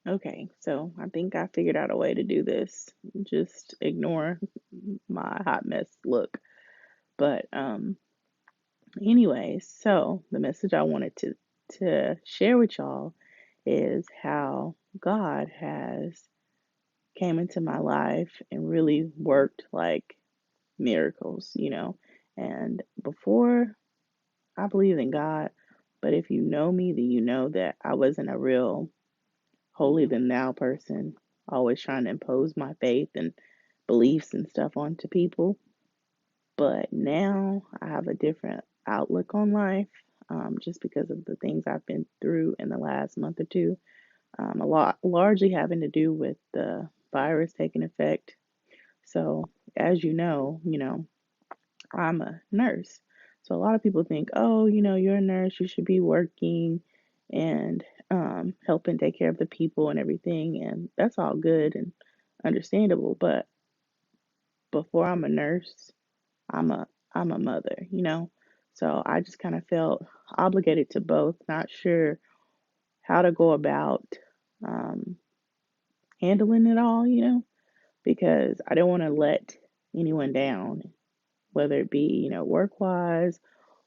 Okay, so I think I figured out a way to do this. Just ignore my hot mess look. But anyways, so the message I wanted to share with y'all is how God has came into my life and really worked like miracles, you know. And before I believed in God, but if you know me, then you know that I wasn't a real holier than thou person, always trying to impose my faith and beliefs and stuff onto people. But now I have a different outlook on life, just because of the things I've been through in the last month or two. A lot largely having to do with the virus taking effect. So, as you know, I'm a nurse. So a lot of people think, oh, you're a nurse, you should be working and helping take care of the people and everything, and that's all good and understandable. But before I'm a nurse, I'm a I'm a mother, you know. So I just kind of felt obligated to both, not sure how to go about um, handling it all, because I don't want to let anyone down, whether it be, work wise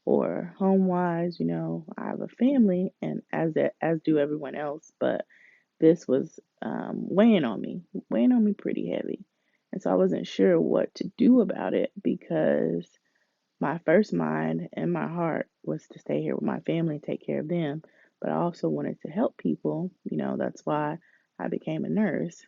or home wise. I have a family, and as do everyone else, but this was weighing on me pretty heavy. And so I wasn't sure what to do about it because my first mind and my heart was to stay here with my family and take care of them. But I also wanted to help people. That's why I became a nurse.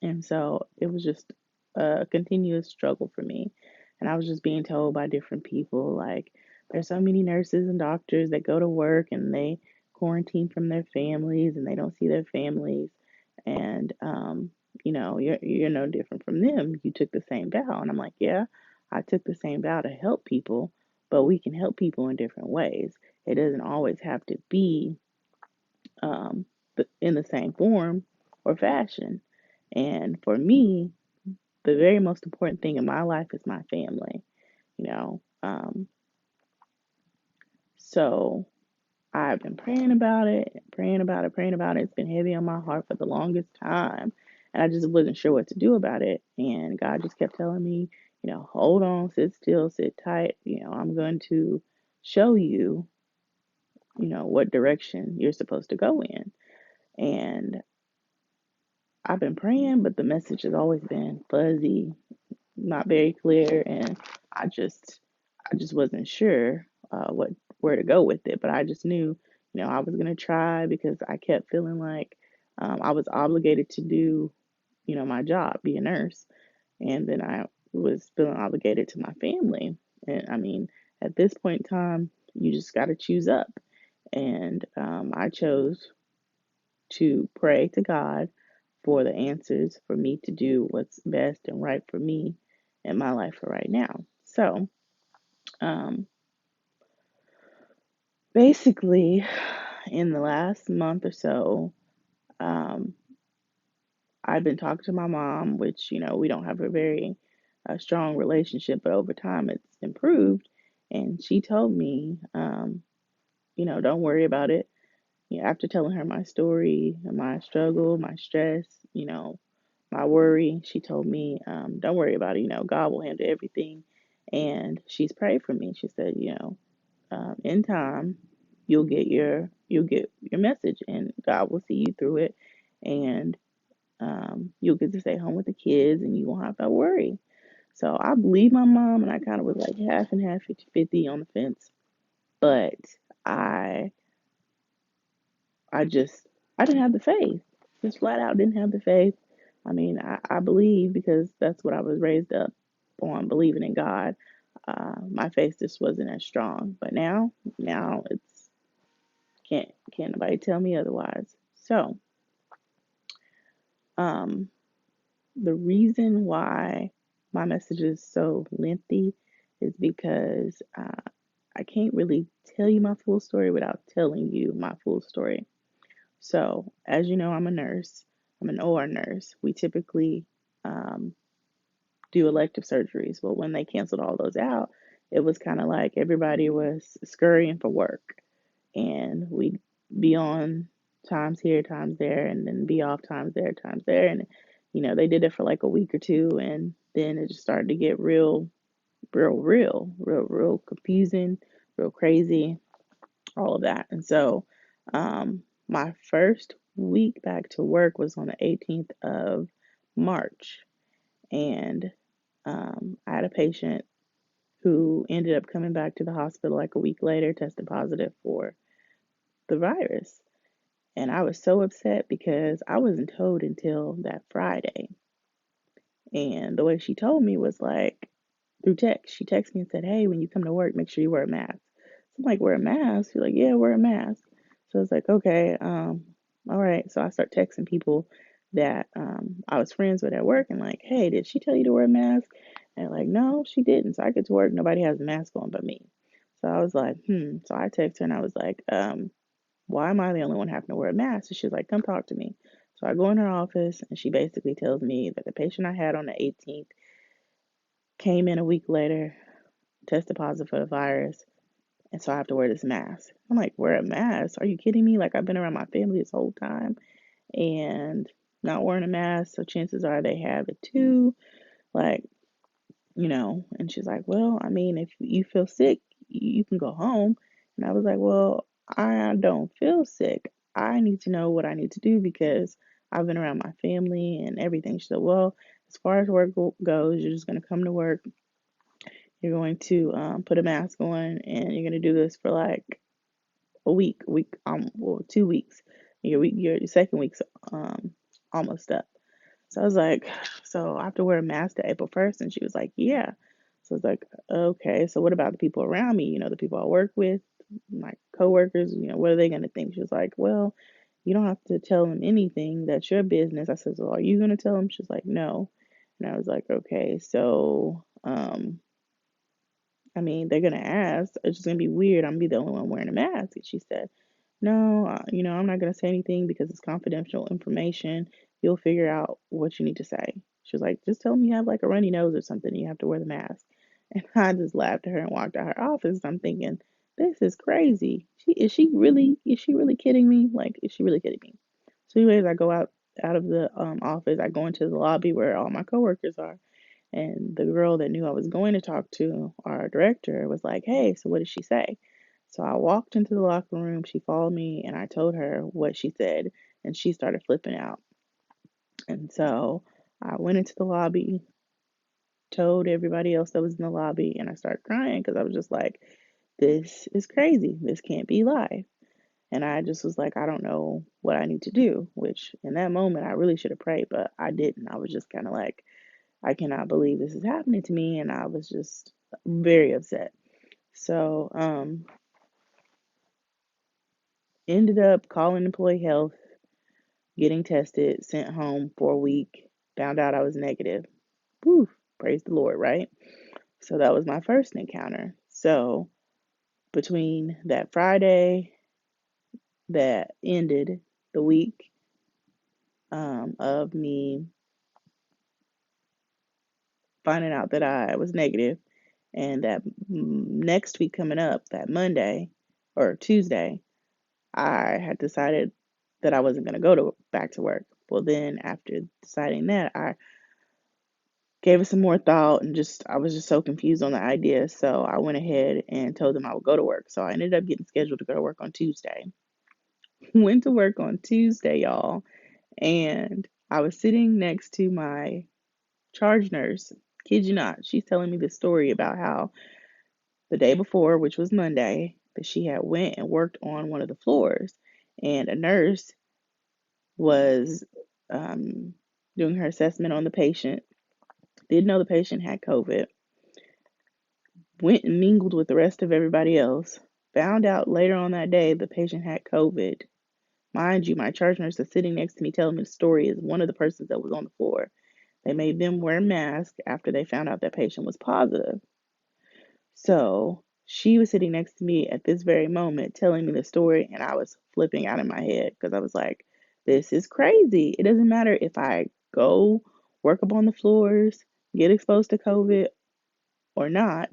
And so it was just a continuous struggle for me. And I was just being told by different people, like, there's so many nurses and doctors that go to work and they quarantine from their families and they don't see their families. And, you're no different from them. You took the same vow. And I'm like, yeah, I took the same vow to help people, but we can help people in different ways. It doesn't always have to be um, in the same form or fashion. And for me, the very most important thing in my life is my family, you know. So I've been praying about it, praying about it, praying about it. It's been heavy on my heart for the longest time. And I just wasn't sure what to do about it. And God just kept telling me, hold on, sit still, sit tight. I'm going to show you, what direction you're supposed to go in. And I've been praying, but the message has always been fuzzy, not very clear, and I just I just wasn't sure what where to go with it. But I just knew, I was gonna try because I kept feeling like I was obligated to do, my job, be a nurse, and then I was feeling obligated to my family. And I mean, at this point in time, you just got to choose up. And I chose to pray to God for the answers for me to do what's best and right for me in my life for right now. So, um, basically, in the last month or so, um, I've been talking to my mom, which, we don't have a very strong relationship, but over time it's improved. And she told me, don't worry about it. After telling her my story, my struggle, my stress, my worry, she told me, don't worry about it. God will handle everything. And she's prayed for me. She said, in time, you'll get your message, and God will see you through it, and you'll get to stay home with the kids, and you won't have to worry. So I believe my mom, and I kind of was like half and half, 50-50 on the fence. But I I just I didn't have the faith. Just flat out didn't have the faith. I mean, I believe because that's what I was raised up on, believing in God. My faith just wasn't as strong. But now it's can't nobody tell me otherwise. So, um, the reason why my message is so lengthy is because I can't really tell you my full story without telling you my full story. So, as you know, I'm a nurse. I'm an OR nurse. We typically um, do elective surgeries. Well, when they canceled all those out, it was kind of like everybody was scurrying for work, and we'd be on. times here, times there, and then be off times there, times there. And, they did it for like a week or two, and then it just started to get real confusing, real crazy, all of that. And so, my first week back to work was on the 18th of March. And I had a patient who ended up coming back to the hospital like a week later, tested positive for the virus. And I was so upset because I wasn't told until that Friday. And the way she told me was like through text. She texted me and said, "Hey, when you come to work, make sure you wear a mask." So I'm like, "Wear a mask?" She's like, "Yeah, wear a mask." So I was like, "Okay, all right." So I start texting people that I was friends with at work and like, "Hey, did she tell you to wear a mask?" And like, "No, she didn't." So I get to work, nobody has a mask on but me. So I was like, So I texted her and I was like, why am I the only one having to wear a mask? And she's like, come talk to me. So I go in her office and she basically tells me that the patient I had on the 18th came in a week later, tested positive for the virus, and so I have to wear this mask. I'm like, wear a mask? Are you kidding me? Like, I've been around my family this whole time and not wearing a mask, so chances are they have it too. Like, and she's like, well, I mean, if you feel sick, you can go home. And I was like, well, I don't feel sick. I need to know what I need to do because I've been around my family and everything. She said, well, as far as work goes, you're just going to come to work. You're going to put a mask on and you're going to do this for like well, 2 weeks. Your second week's um, almost up. So I was like, so I have to wear a mask to April 1st? And she was like, yeah. So I was like, okay, so what about the people around me? The people I work with, my coworkers, what are they going to think? She was like, well, you don't have to tell them anything. That's your business. I said, so are you going to tell them? She's like, no. And I was like, okay, so, I mean, they're gonna ask. It's just gonna be weird. I'm gonna be the only one wearing a mask. And she said, no, I'm not gonna say anything because it's confidential information. You'll figure out what you need to say. She was like, just tell them you have like a runny nose or something. You have to wear the mask. And I just laughed at her and walked out her office. I'm thinking, this is crazy. Is she really kidding me? Like, is she really kidding me? So, anyways, I go out of the office. I go into the lobby where all my coworkers are. And the girl that knew I was going to talk to, our director, was like, hey, so what did she say? So I walked into the locker room. She followed me, and I told her what she said, and she started flipping out. And so I went into the lobby, told everybody else that was in the lobby, and I started crying because I was just like, this is crazy. This can't be live. And I just was like, I don't know what I need to do, which in that moment I really should have prayed, but I didn't. I was just kind of like, I cannot believe this is happening to me. And I was just very upset. So, ended up calling employee health, getting tested, sent home for a week, found out I was negative. Whew, praise the Lord, right? So that was my first encounter. So between that Friday that ended the week of me finding out that I was negative, and that next week coming up, that Monday or Tuesday, I had decided that I wasn't going to go to back to work. Well, then after deciding that, I gave it some more thought and just I was just so confused on the idea. So I went ahead and told them I would go to work. So I ended up getting scheduled to go to work on Tuesday. Went to work on Tuesday, y'all, and I was sitting next to my charge nurse. Kid you not, she's telling me the story about how the day before, which was Monday, that she had went and worked on one of the floors, and a nurse was um, doing her assessment on the patient, didn't know the patient had COVID, went and mingled with the rest of everybody else, found out later on that day the patient had COVID. Mind you, my charge nurse that's sitting next to me telling me the story is one of the persons that was on the floor. They made them wear a mask after they found out that patient was positive. So she was sitting next to me at this very moment telling me the story, and I was flipping out in my head because I was like, this is crazy. It doesn't matter if I go work up on the floors, get exposed to COVID or not.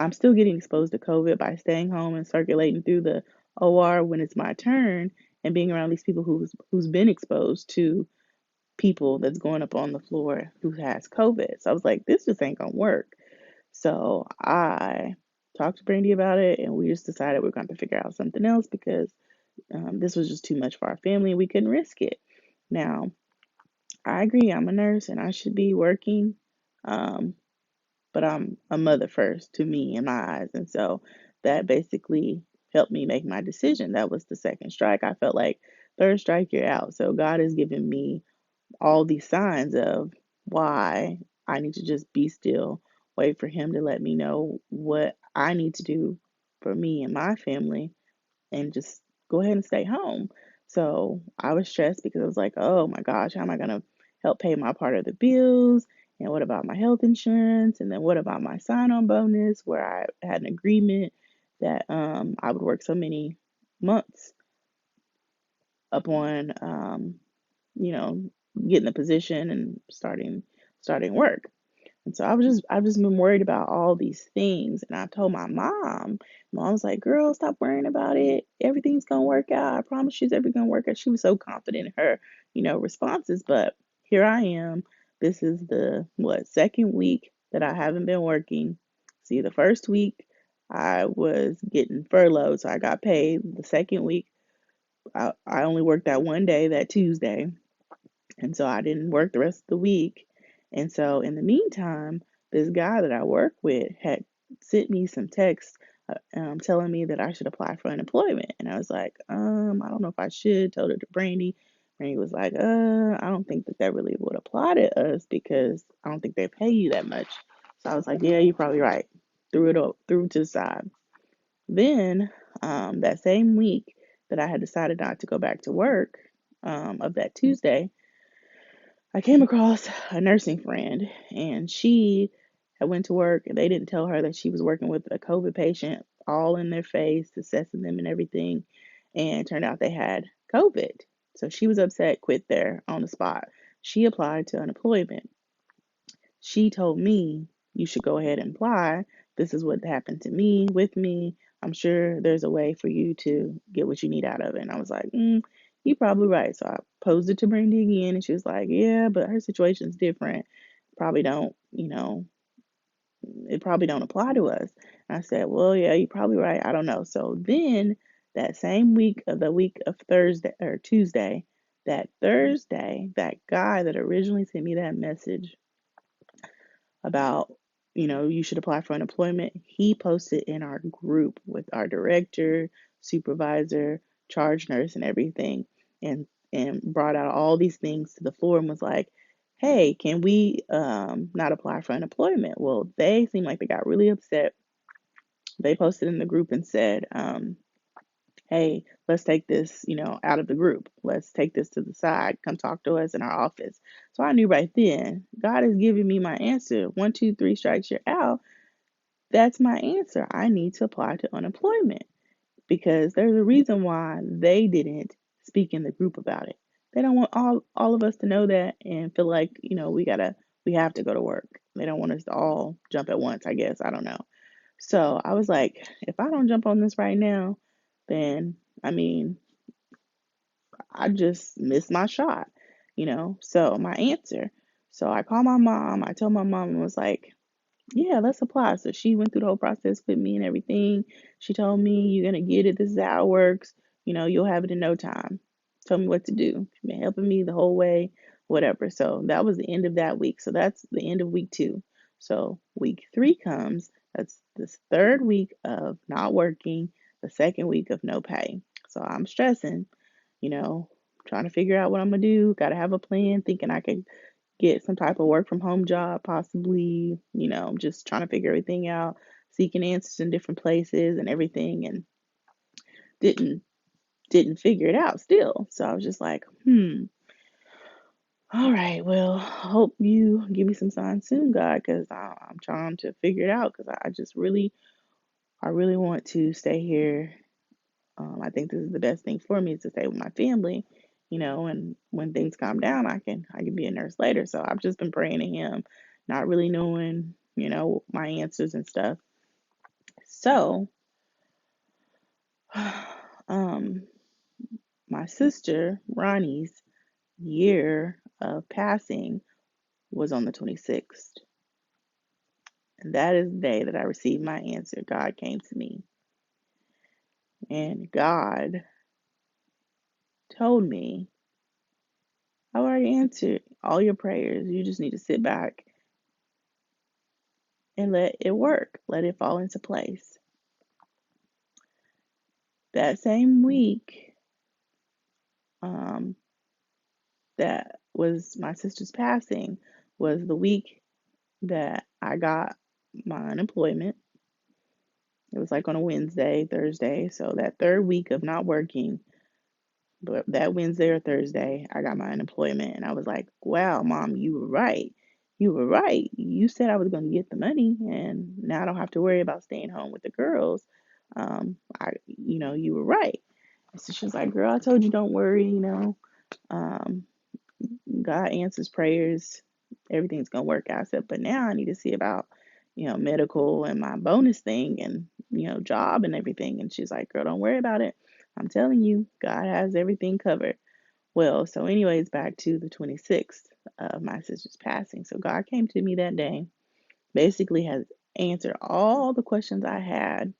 I'm still getting exposed to COVID by staying home and circulating through the OR when it's my turn. and being around these people who's been exposed to people that's going up on the floor who has COVID. So I was like, this just ain't gonna work. So I talked to Brandy about it, and we just decided we're going to figure out something else because this was just too much for our family and we couldn't risk it. Now, I agree, I'm a nurse and I should be working, um, but I'm a mother first to me in my eyes. And so that basically helped me make my decision. That was the second strike. I felt like third strike, you're out. So God has given me all these signs of why I need to just be still, wait for Him to let me know what I need to do for me and my family, and just go ahead and stay home. So I was stressed because I was like, oh my gosh, how am I going to help pay my part of the bills? And what about my health insurance? And then what about my sign on bonus where I had an agreement that I would work so many months upon you know, getting the position and starting work. And so I've just been worried about all these things. And I told my mom, Mom's like, girl, stop worrying about it. Everything's gonna work out. I promise you it's everything gonna work out. She was so confident in her, responses. But here I am. This is the second week that I haven't been working. See, the first week I was getting furloughed, so I got paid. The second week, I only worked that one day, that Tuesday. And so I didn't work the rest of the week. And so in the meantime, this guy that I work with had sent me some texts telling me that I should apply for unemployment. And I was like, I don't know if I should. Told it to Brandy. Brandy was like, I don't think that really would apply to us because I don't think they pay you that much. So I was like, yeah, you're probably right. Threw it to the side. Then that same week that I had decided not to go back to work, of that Tuesday, I came across a nursing friend, and she had went to work and they didn't tell her that she was working with a COVID patient all in their face, assessing them and everything. And it turned out they had COVID. So she was upset, quit there on the spot. She applied to unemployment. She told me, you should go ahead and apply. This is what happened to me, with me. I'm sure there's a way for you to get what you need out of it. And I was like, you're probably right. So I posed it to Brandy again, and she was like, yeah, but her situation's different. Probably don't, it probably don't apply to us. And I said, well, yeah, you're probably right. I don't know. So then that same week of the week of Thursday or Tuesday, that Thursday, that guy that originally sent me that message about, you should apply for unemployment, he posted in our group with our director, supervisor, charge nurse, and everything, and brought out all these things to the floor and was like, hey, can we not apply for unemployment? Well, they seemed like they got really upset. They posted in the group and said, hey, let's take this, out of the group. Let's take this to the side. Come talk to us in our office. So I knew right then, God is giving me my answer. 1, 2, 3 strikes, you're out. That's my answer. I need to apply to unemployment because there's a reason why they didn't speak in the group about it. They don't want all of us to know that and feel like, we have to go to work. They don't want us to all jump at once, I guess. I don't know. So I was like, if I don't jump on this right now, then I mean, I just missed my shot. So my answer. So I called my mom. I told my mom and was like, yeah, let's apply. So she went through the whole process with me and everything. She told me, you're going to get it. This is how it works. You'll have it in no time. Told me what to do. She's been helping me the whole way, whatever. So that was the end of that week. So that's the end of week 2. So week 3 comes. That's this third week of not working, the second week of no pay. So I'm stressing, you know, trying to figure out what I'm going to do. Got to have a plan, thinking I could get some type of work from home job, possibly, just trying to figure everything out, seeking answers in different places and everything, and didn't didn't figure it out still. So I was just like, all right, well, hope you give me some signs soon, God, because I'm trying to figure it out because I really want to stay here. I think this is the best thing for me is to stay with my family, and when things calm down, I can be a nurse later. So I've just been praying to Him, not really knowing, my answers and stuff. So, um, my sister, Ronnie's year of passing was on the 26th. And that is the day that I received my answer. God came to me. And God told me, I already answered all your prayers. You just need to sit back and let it work. Let it fall into place. That same week, that was my sister's passing, was the week that I got my unemployment. It was like on a Wednesday, Thursday. So that third week of not working, but that Wednesday or Thursday, I got my unemployment. And I was like, wow, Mom, you were right. You were right. You said I was going to get the money, and now I don't have to worry about staying home with the girls. You were right. So she was like, girl, I told you don't worry. Um, God answers prayers. Everything's gonna work out. I said, but now I need to see about, medical and my bonus thing and, job and everything. And she's like, girl, don't worry about it. I'm telling you, God has everything covered. Well, so anyways, back to the 26th of my sister's passing. So God came to me that day, basically has answered all the questions I had,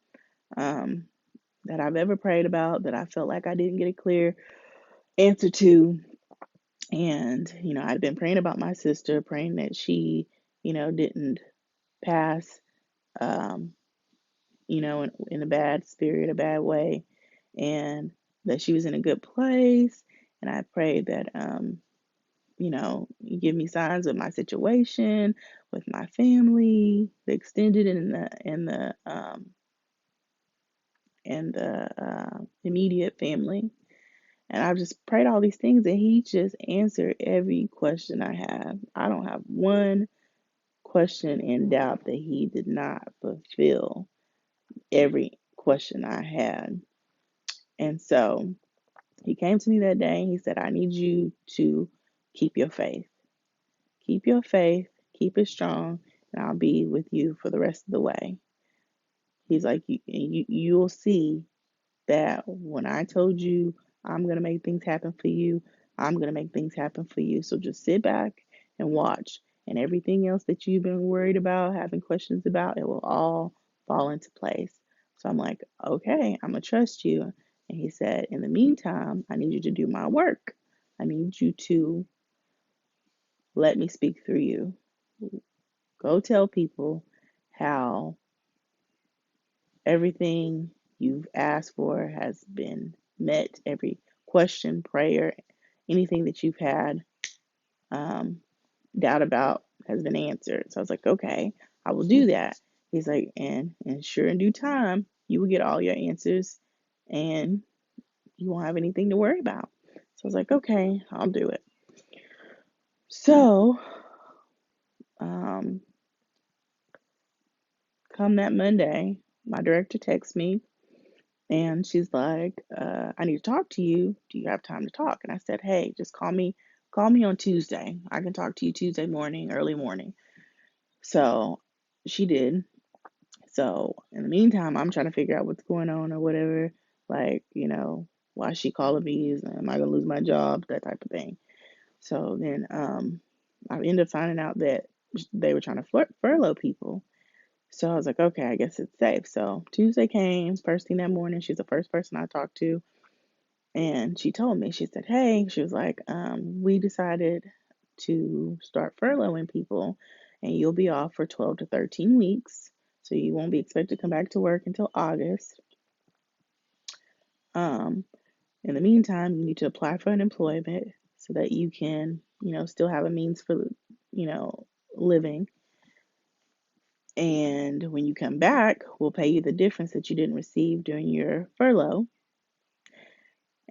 um, that I've ever prayed about, that I felt like I didn't get a clear answer to. And, I'd been praying about my sister, praying that she, didn't pass, um, in a bad spirit, a bad way, and that she was in a good place. And I prayed that, you give me signs of my situation with my family, the extended and the immediate family. And I've just prayed all these things, and he just answered every question I have. I don't have one question in doubt that he did not fulfill every question I had. And so he came to me that day and he said, I need you to keep your faith. Keep your faith, keep it strong, and I'll be with you for the rest of the way. He's like, you'll see that when I told you I'm going to make things happen for you, I'm going to make things happen for you. So just sit back and watch. And everything else that you've been worried about, having questions about, it will all fall into place. So I'm like, okay, I'm going to trust you. And he said, in the meantime, I need you to do my work. I need you to let me speak through you. Go tell people how everything you've asked for has been met. Every question, prayer, anything that you've had um, doubt about has been answered. So I was like, okay, I will do that. He's like, and sure, in due time, you will get all your answers and you won't have anything to worry about. So I was like, okay, I'll do it. So, um, come that Monday, my director texts me and she's like, I need to talk to you. Do you have time to talk? And I said, hey, just call me on Tuesday. I can talk to you Tuesday morning, early morning. So she did. So in the meantime, I'm trying to figure out what's going on or whatever. Like, why is she calling me? Am I gonna lose my job? That type of thing. So then I ended up finding out that they were trying to furlough people. So I was like, okay, I guess it's safe. So Tuesday came, first thing that morning, she's the first person I talked to. And she told me, she said, hey, she was like, we decided to start furloughing people and you'll be off for 12 to 13 weeks. So you won't be expected to come back to work until August. Um, in the meantime, you need to apply for unemployment so that you can, still have a means for, living. And when you come back, we'll pay you the difference that you didn't receive during your furlough.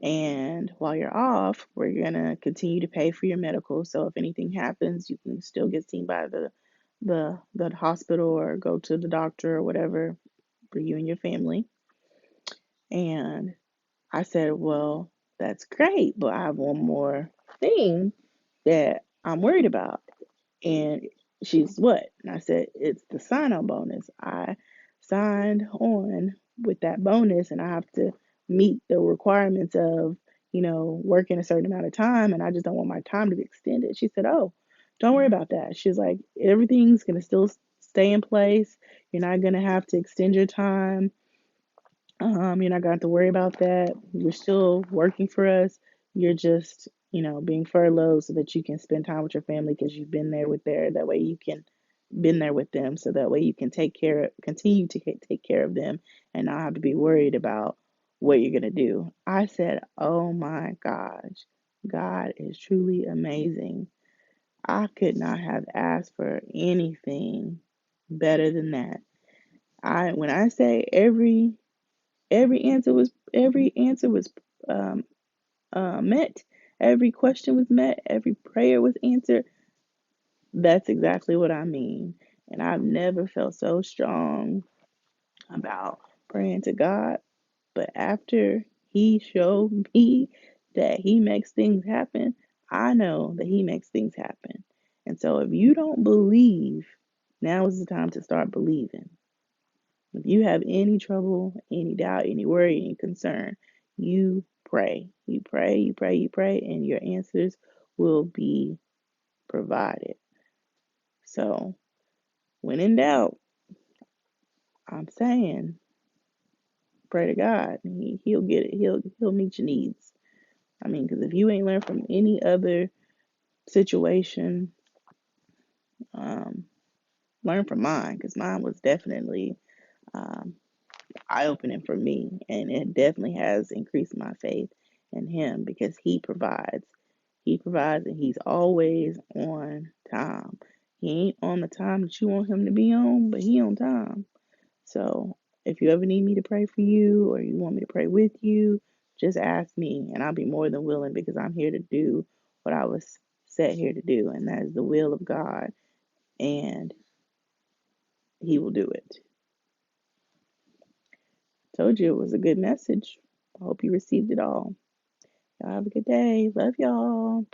And while you're off, we're going to continue to pay for your medical. So if anything happens, you can still get seen by the hospital or go to the doctor or whatever for you and your family. And I said, well, that's great, but I have one more thing that I'm worried about. And she's what? And I said, it's the sign-on bonus. I signed on with that bonus and I have to meet the requirements of working a certain amount of time and I just don't want my time to be extended. She said, "Oh, don't worry about that." She's like, "Everything's going to still stay in place. You're not going to have to extend your time. You're not going to have to worry about that. You're still working for us. You're just, being furloughed so that you can spend time with your family because you've been there with there. That way you can been there with them so that way you can continue to take care of them and not have to be worried about what you're going to do." I said, "Oh my gosh, God is truly amazing. I could not have asked for anything better than that." When I say every answer was um, met, every question was met, every prayer was answered. That's exactly what I mean. And I've never felt so strong about praying to God. But after He showed me that He makes things happen, I know that He makes things happen. And so if you don't believe, now is the time to start believing. If you have any trouble, any doubt, any worry, any concern, you pray. You pray, you pray, you pray, and your answers will be provided. So, when in doubt, I'm saying, pray to God. He'll get it. He'll meet your needs. I mean, because if you ain't learned from any other situation, um, learn from mine. Because mine was definitely um, eye opening for me, and it definitely has increased my faith in Him because He provides. He provides, and He's always on time. He ain't on the time that you want Him to be on, but He on time. So if you ever need me to pray for you or you want me to pray with you, just ask me and I'll be more than willing because I'm here to do what I was set here to do, and that is the will of God, and He will do it. Told you it was a good message. I hope you received it all. Y'all have a good day. Love y'all.